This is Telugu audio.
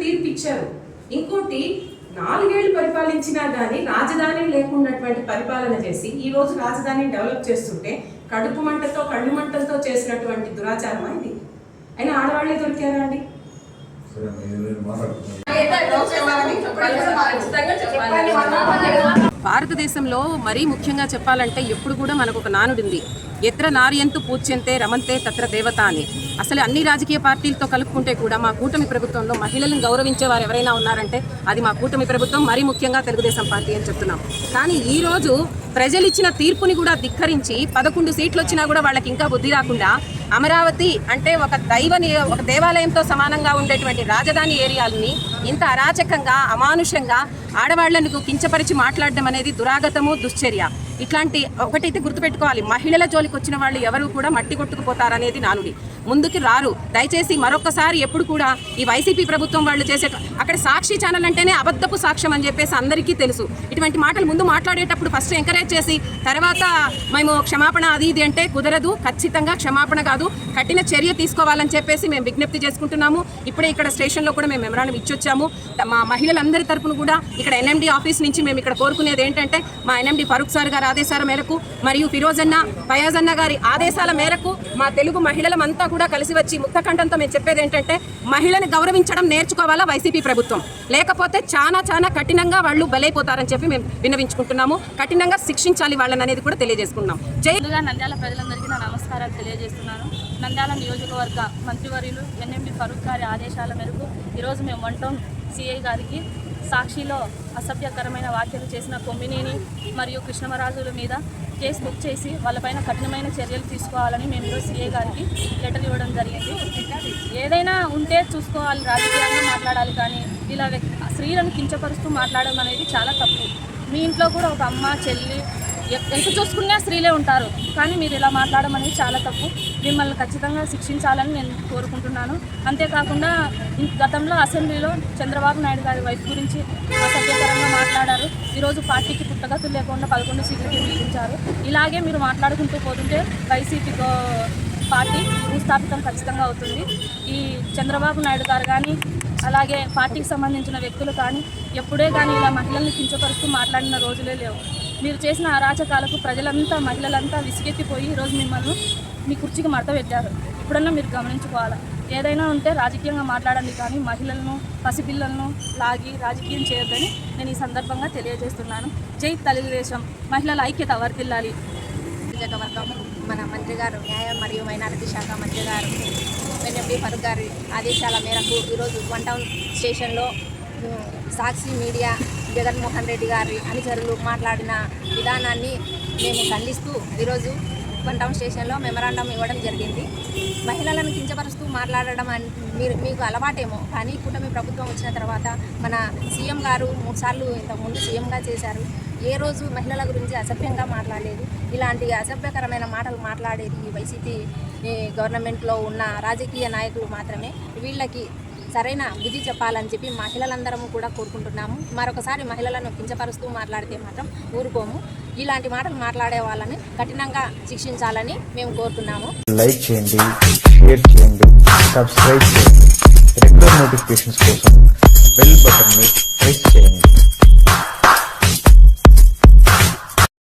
తీర్పిచ్చారు. ఇంకోటి 4 ఏళ్లు పరిపాలించినా గానీ రాజధాని లేకున్నటువంటి పరిపాలన చేసి ఈ రోజు రాజధానిని డెవలప్ చేస్తుంటే కడుపు మంటతో కళ్ళు మంటలతో చేసినటువంటి దురాచారమా ఇది? అయినా ఆడవాళ్లే దొరికారా అండి? భారతదేశంలో మరీ ముఖ్యంగా చెప్పాలంటే ఎప్పుడు కూడా మనకు ఒక నానుడి ఉంది, ఎత్ర నార్యంతు పూజ్యంతే రమంతే తత్ర దేవత అని. అసలు అన్ని రాజకీయ పార్టీలతో కలుపుకుంటే కూడా మా కూటమి ప్రభుత్వంలో మహిళలను గౌరవించే వారు ఎవరైనా ఉన్నారంటే అది మా కూటమి ప్రభుత్వం, మరీ ముఖ్యంగా తెలుగుదేశం పార్టీ అని చెప్తున్నాం. కానీ ఈరోజు ప్రజలు ఇచ్చిన తీర్పుని కూడా ధిక్కరించి 11 సీట్లు వచ్చినా కూడా వాళ్ళకి ఇంకా బుద్ధి రాకుండా అమరావతి అంటే ఒక దేవాలయంతో సమానంగా ఉండేటువంటి రాజధాని ఏరియాలని ఇంత అరాచకంగా అమానుషంగా ఆడవాళ్లను కించపరిచి మాట్లాడడం అనేది దురాగతము, దుశ్చర్య. ఇట్లాంటి ఒకటైతే గుర్తుపెట్టుకోవాలి, మహిళల జోలికి వచ్చిన వాళ్ళు ఎవరు కూడా మట్టి కొట్టుకుపోతారనేది నానుడి, ముందుకి రారు. దయచేసి మరొకసారి ఎప్పుడు కూడా ఈ వైసీపీ ప్రభుత్వం వాళ్ళు చేసే అక్కడ సాక్షి ఛానల్ అంటేనే అబద్ధపు సాక్ష్యం అని చెప్పేసి అందరికీ తెలుసు. ఇటువంటి మాటలు ముందు మాట్లాడేటప్పుడు ఫస్ట్ ఎంకరేజ్ చేసి తర్వాత మేము క్షమాపణ అది ఇది అంటే కుదరదు. ఖచ్చితంగా క్షమాపణ కాదు, కఠిన చర్య తీసుకోవాలని చెప్పేసి మేము విజ్ఞప్తి చేసుకుంటున్నాము. ఇప్పుడే ఇక్కడ స్టేషన్లో కూడా మేము మెమరాండం ఇచ్చొచ్చాము. మా మహిళలందరి తరపున కూడా ఇక్కడ ఎన్ఎండి ఆఫీస్ నుంచి మేము ఇక్కడ కోరుకునేది ఏంటంటే మా ఎన్ఎండి ఫరూక్ సార్ గారి ఆదేశాల మేరకు మరియు ఫిరోజ్ అన్న, ఫయాజ్ అన్న గారి ఆదేశాల మేరకు మా తెలుగు మహిళలమంతా కూడా కలిసి వచ్చి ముక్తకంఠంతో మేము చెప్పేది ఏంటంటే మహిళని గౌరవించడం నేర్చుకోవాలా వైసీపీ ప్రభుత్వం, లేకపోతే చాలా కఠినంగా వాళ్ళు బలైపోతారని చెప్పి మేము విన్నవించుకుంటున్నాము. కఠినంగా శిక్షించాలి వాళ్ళని అనేది కూడా తెలియజేసుకున్నాం. ముందుగా నంద్యాల ప్రజలందరికీ నా నమస్కారాలు తెలియజేస్తున్నాను. నంద్యాల నియోజకవర్గ మంత్రివర్యులు ఎన్ఎండి ఫరూక్ గారి ఆదేశాల మేరకు ఈరోజు మేము 1 టౌన్ సిఐ గారికి సాక్షిలో అసభ్యకరమైన వ్యాఖ్యలు చేసిన కొమ్మినేని మరియు కృష్ణమరాజుల మీద కేసు బుక్ చేసి వాళ్ళపైన కఠినమైన చర్యలు తీసుకోవాలని మేము ఈరోజు సిఐ గారికి లెటర్ ఇవ్వడం జరిగింది. ఏదైనా ఉంటే చూసుకోవాలి, రాజకీయంగా మాట్లాడాలి, కానీ ఇలా స్త్రీలను కించపరుస్తూ మాట్లాడడం అనేది చాలా తప్పు. మీ ఇంట్లో కూడా ఒక అమ్మ, చెల్లి ఎంత చూసుకున్నా స్త్రీలే ఉంటారు, కానీ మీరు ఇలా మాట్లాడడం అనేది చాలా తప్పు. మిమ్మల్ని ఖచ్చితంగా శిక్షించాలని నేను కోరుకుంటున్నాను. అంతేకాకుండా గతంలో అసెంబ్లీలో చంద్రబాబు నాయుడు గారి వైఫ్ గురించి అసభ్యకరంగా మాట్లాడారు. ఈరోజు పార్టీకి పుట్టగతులు లేకుండా 11 సీట్లకి గెలిపించారు. ఇలాగే మీరు మాట్లాడుకుంటూ పోతుంటే వైసీపీ పార్టీ భూస్థాపితం ఖచ్చితంగా అవుతుంది. ఈ చంద్రబాబు నాయుడు గారు కానీ అలాగే పార్టీకి సంబంధించిన వ్యక్తులు కానీ ఎప్పుడే కానీ ఇలా మహిళల్ని కించపరుస్తూ మాట్లాడిన రోజులే లేవు. మీరు చేసిన అరాచకాలకు ప్రజలంతా, మహిళలంతా విసిగెత్తిపోయి ఈరోజు మిమ్మల్ని మీ కుర్చీకి మడత పెట్టారు. ఇప్పుడన్నా మీరు గమనించుకోవాలా. ఏదైనా ఉంటే రాజకీయంగా మాట్లాడండి, కానీ మహిళలను, పసిపిల్లలను లాగి రాజకీయం చేయొద్దని నేను ఈ సందర్భంగా తెలియజేస్తున్నాను. జై తెలుగుదేశం, మహిళల ఐక్యత వర్ధిల్లాలి. నియోజకవర్గం మన మంత్రి గారు, న్యాయ మరియు మైనారిటీ శాఖ మంత్రి గారు ఎన్ఎండి ఫరూక్ గారి ఆదేశాల మేరకు ఈరోజు 1 టౌన్ స్టేషన్లో సాక్షి మీడియా జగన్మోహన్ రెడ్డి గారి అనుచరులు మాట్లాడిన విధానాన్ని మేము ఖండిస్తూ ఈరోజు 1 టౌన్ స్టేషన్లో మెమరాండం ఇవ్వడం జరిగింది. మహిళలను కించపరుస్తూ మాట్లాడడం మీకు అలవాటేమో, కానీ కూటమి ప్రభుత్వం వచ్చిన తర్వాత మన సీఎం గారు 3 సార్లు ఇంతకుముందు సీఎంగా చేశారు. ఏ రోజు మహిళల గురించి అసభ్యంగా మాట్లాడలేదు. ఇలాంటి అసభ్యకరమైన మాటలు మాట్లాడేది ఈ వైసీపీ గవర్నమెంట్లో ఉన్న రాజకీయ నాయకులు మాత్రమే. వీళ్ళకి సరైన బుద్ధి చెప్పాలని చెప్పి మహిళలందరము కూడా కోరుకుంటున్నాము. మరొకసారి మహిళలను కించపరుస్తూ మాట్లాడితే మాత్రం ఊరుకోము. ఇలాంటి మాటలు మాట్లాడే వాళ్ళని కఠినంగా శిక్షించాలని మేము కోరుతున్నాము. లైక్ చేయండి, షేర్ చేయండి, సబ్స్క్రైబ్ చేయండి. రెగ్యులర్ నోటిఫికేషన్స్ కోసం బెల్ బటన్ని ప్రెస్ చేయండి.